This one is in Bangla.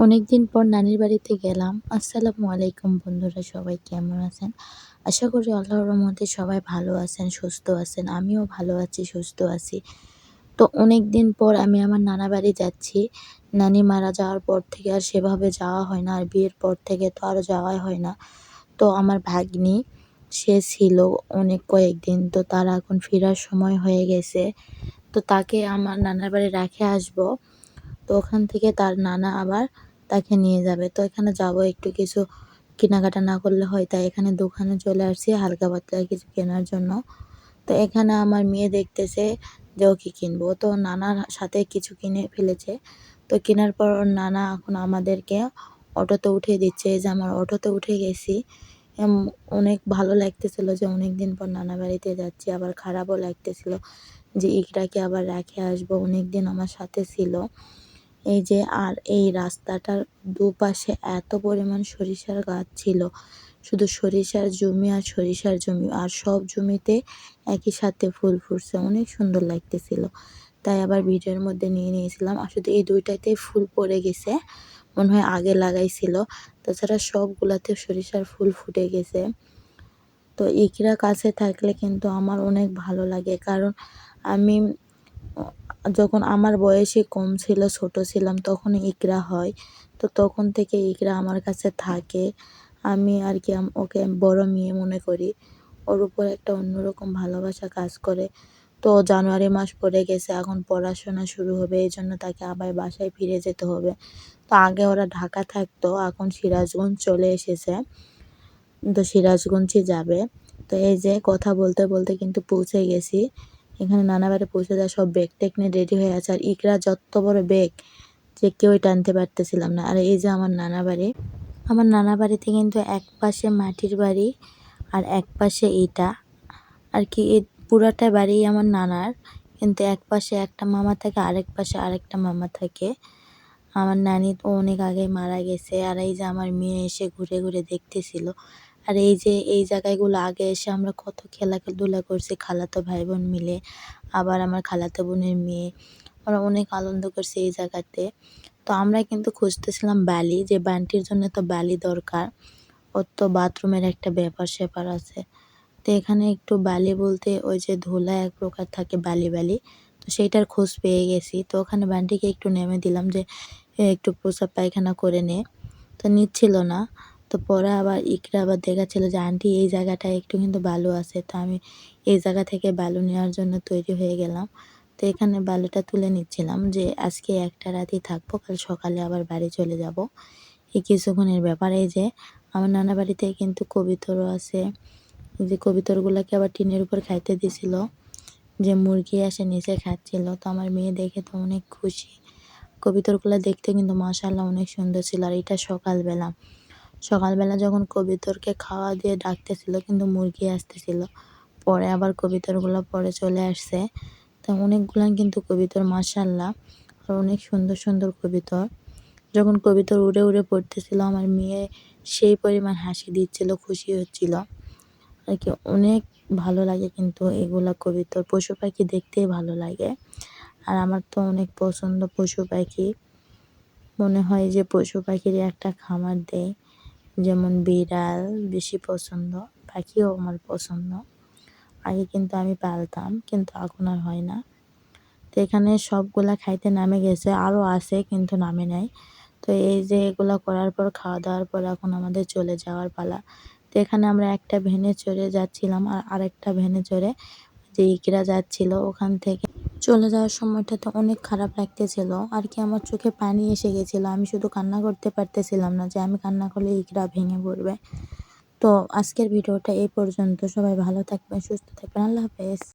অনেকদিন পর নানির বাড়িতে গেলাম। আসসালামু আলাইকুম বন্ধুরা, সবাই কেমন আছেন? আশা করি আল্লাহর রহমতে সবাই ভালো আছেন, সুস্থ আছেন। আমিও ভালো আছি, সুস্থ আছি। তো অনেকদিন পর আমি আমার নানা বাড়ি যাচ্ছি। নানি মারা যাওয়ার পর থেকে আর সেভাবে যাওয়া হয় না। আর বিয়ের পর থেকে তো আর যাওয়াই হয় না। তো আমার ভাগ্নি সে ছিল অনেক কয়েকদিন। তো তার এখন ফেরার সময় হয়ে গেছে। তো তাকে আমার নানার বাড়ি রেখে আসবো। তো ওখান থেকে তার নানা আবার তাকে নিয়ে যাবে। তো এখানে যাবো, একটু কিছু কেনাকাটা না করলে হয়, তাই এখানে দোকানে চলে আসছি হালকা পাতলা কিছু কেনার জন্য। তো এখানে আমার মেয়ে দেখতেছে যে ও কী কিনবো। তো নানার সাথে কিছু কিনে ফেলেছে। তো কেনার পর ওর নানা এখন আমাদেরকে অটোতে উঠিয়ে দিচ্ছে। এই যে আমার অটোতে উঠে গেছি। অনেক ভালো লাগতেছিল যে অনেক দিন পর নানা বাড়িতে যাচ্ছি। আবার খারাপও লাগতেছিল যে ইকরাকে আবার রেখে আসবো, অনেক দিন আমার সাথে ছিল। এই যে আর এই রাস্তাটার দুপাশে এত পরিমাণ সরিষার গাছ ছিল, শুধু সরিষার জমি আর সরিষার জমি, আর সব জমিতে একই সাথে ফুল ফুটছে, অনেক সুন্দর লাগতেছিল। তাই আবার ভিডিওর মধ্যে নিয়ে নিয়েছিলাম। আর শুধু এই দুইটাতেই ফুল পড়ে গেছে, মনে হয় আগে লাগাইছিল। তাছাড়া সবগুলাতে সরিষার ফুল ফুটে গেছে। তো ইকরা কাছে থাকলে কিন্তু আমার অনেক ভালো লাগে, কারণ আমি যখন আমার বয়সই কম ছিল, ছোট ছিলাম, তখন ইকরা হয়। তো তখন থেকে ইকরা আমার কাছে থাকে। আমি আর কি ওকে বড় মেয়ে মনে করি। ওর উপর একটা অন্যরকম ভালোবাসা কাজ করে। তো জানুয়ারি মাস পড়ে গেছে, এখন পড়াশোনা শুরু হবে, এই জন্য তাকে আবার বাসায় ফিরে যেতে হবে। তো আগে ওরা ঢাকা থাকতো, এখন সিরাজগঞ্জ চলে এসেছে। তো সিরাজগঞ্জে যাবে। তো এই যে কথা বলতে বলতে কিন্তু পৌঁছে গেছি। এখানে নানা বাড়ি পৌঁছে যায়, সব ব্যাগ টেক নিয়ে রেডি হয়ে আছে। আর ইকরা যত বড় ব্যাগ যে কেউই টানতে পারতেছিলাম না। আর এই যে আমার নানা বাড়ি। আমার নানা বাড়িতে কিন্তু এক পাশে মাটির বাড়ি আর এক পাশে ইটা। আর কি এই পুরাটা বাড়ি আমার নানার, কিন্তু এক পাশে একটা মামা থাকে, আরেক পাশে আরেকটা মামা থাকে। আমার নানি তো অনেক আগে মারা গেছে। আর এই যে আমার মেয়ে এসে ঘুরে ঘুরে দেখতেছিল। আর এই যে এই জায়গাগুলো আগে এসে আমরা কত খেলাধুলা করছি খালাতো ভাই বোন মিলে। আবার আমার খালাতো বোনের মেয়ে, আমরা অনেক আনন্দ করছি এই জায়গাতে। তো আমরা কিন্তু খুঁজতেছিলাম বালি, যে বানটির জন্য তো বালি দরকার। ওর তো বাথরুমের একটা ব্যাপার স্যাপার আছে। তো এখানে একটু বালি বলতে ওই যে ধুলা এক প্রকার থাকে, বালি বালি। তো সেইটার খোঁজ পেয়ে গেছি। তো ওখানে বানটিকে একটু নেমে দিলাম যে একটু প্রস্রাব পায়খানা করে নে। তো নিচ্ছিল না। তো পরে আবার ইকরা আবার দেখাচ্ছিল যে আন্টি এই জায়গাটায় একটু কিন্তু বালু আছে। তো আমি এই জায়গা থেকে বালু নেওয়ার জন্য তৈরি হয়ে গেলাম। তো এখানে বালুটা তুলে নিচ্ছিলাম যে আজকে একটা রাতই থাকবো, কাল সকালে আবার বাড়ি চলে যাব। এই কিছুক্ষণের ব্যাপার। এই যে আমার নানা বাড়িতে কিন্তু কবিতরও আছে। যে কবিতরগুলোকে আবার টিনের উপর খাইতে দিছিল, যে মুরগি এসে নিচে খাচ্ছিল। তো আমার মেয়ে দেখে তো অনেক খুশি। কবিতরগুলো দেখতে কিন্তু মাশাআল্লাহ অনেক সুন্দর ছিল। আর এটা সকালবেলা, সকালবেলা যখন কবিতরকে খাওয়া দিয়ে ডাকতেছিল কিন্তু মুরগি আসতেছিল। পরে আবার কবিতরগুলো পরে চলে আসছে। তো অনেকগুলান কিন্তু কবিতর মাশাআল্লাহ, আর অনেক সুন্দর সুন্দর কবিতর। যখন কবিতর উড়ে উড়ে পড়তেছিল, আমার মেয়ে সেই পরিমাণ হাসি দিচ্ছিল, খুশি হচ্ছিল আর কি। অনেক ভালো লাগে কিন্তু এগুলা কবিতর, পশু পাখি দেখতেই ভালো লাগে। আর আমার তো অনেক পছন্দ পশু পাখি। মনে হয় যে পশু পাখিরই একটা খামার দেয়। যেমন বিড়াল বেশি পছন্দ, পাখিও আমার পছন্দ। আগে কিন্তু আমি পালতাম, কিন্তু এখন আর হয় না। তো এখানে সবগুলা খাইতে নামে গেছে, আরও আছে কিন্তু নামে নাই। তো এই যে এগুলো করার পর, খাওয়া দাওয়ার পর এখন আমাদের চলে যাওয়ার পালা। তো এখানে আমরা একটা ভ্যানে চড়ে যাচ্ছিলাম, আর আরেকটা ভ্যানে চড়ে যে ইকরা যাচ্ছিল। ওখান থেকে চলে যাওয়ার সময়টাতে অনেক খারাপ লাগতেছিল আর কি, আমার চোখে পানি এসে গেছিলো। আমি শুধু কান্না করতে পারতেছিলাম না, যে আমি কান্না করলে ইকরা ভেঙে পড়বে। তো আজকের ভিডিওটা এই পর্যন্ত। সবাই ভালো থাকবেন, সুস্থ থাকবেন। আল্লাহ হাফেজ।